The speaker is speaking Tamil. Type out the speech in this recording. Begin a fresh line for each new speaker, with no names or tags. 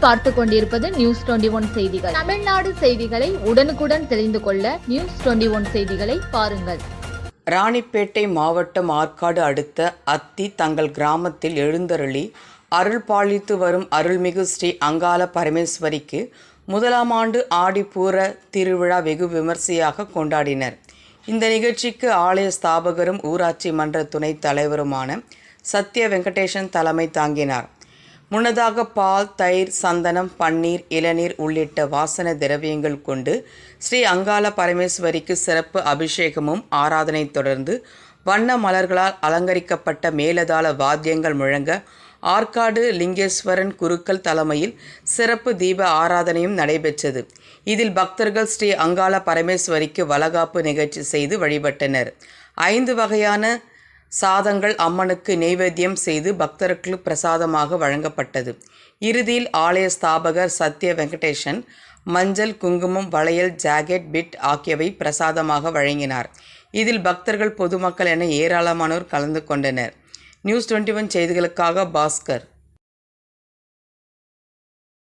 நீங்கள் பார்த்து கொண்டிருப்பது நியூஸ் 21 செய்திகள். தமிழ்நாடு செய்திகளை உடனுக்குடன் தெரிந்து கொள்ள நியூஸ் 21 செய்திகளை பாருங்கள்.
ராணிப்பேட்டை மாவட்டம் ஆற்காடு அடுத்த அத்தி தங்கள் கிராமத்தில் எழுந்தருளி அருள் பாலித்து வரும் அருள்மிகு ஸ்ரீ அங்காள பரமேஸ்வரிக்கு முதலாம் ஆண்டு ஆடிப்பூர திருவிழா வெகு விமர்சையாக கொண்டாடினர். இந்த நிகழ்ச்சிக்கு ஆலய ஸ்தாபகரும் ஊராட்சி மன்ற துணைத் தலைவருமான சத்ய வெங்கடேசன் தலைமை தாங்கினார். முன்னதாக பால், தயிர், சந்தனம், பன்னீர், இளநீர் உள்ளிட்ட வாசன திரவியங்கள் கொண்டு ஸ்ரீ அங்காள பரமேஸ்வரிக்கு சிறப்பு அபிஷேகமும் ஆராதனை தொடர்ந்து வண்ண மலர்களால் அலங்கரிக்கப்பட்ட மேலதாள வாத்தியங்கள் முழங்க ஆற்காடு லிங்கேஸ்வரன் குருக்கள் தலைமையில் சிறப்பு தீப ஆராதனையும் நடைபெற்றது. இதில் பக்தர்கள் ஸ்ரீ அங்காள பரமேஸ்வரிக்கு வளகாப்பு நிகழ்ச்சி செய்து வழிபட்டனர். 5 வகையான சாதங்கள் அம்மனுக்கு நெய்வேத்தியம் செய்து பக்தர்களுக்கு பிரசாதமாக வழங்கப்பட்டது. இறுதியில் ஆலய ஸ்தாபகர் சத்ய வெங்கடேசன் மஞ்சள், குங்குமம், வளையல், ஜாக்கெட், பிட் ஆகியவை பிரசாதமாக வழங்கினார். இதில் பக்தர்கள், பொதுமக்கள் என ஏராளமானோர் கலந்து கொண்டனர். நியூஸ் 21 செய்திகளுக்காக பாஸ்கர்.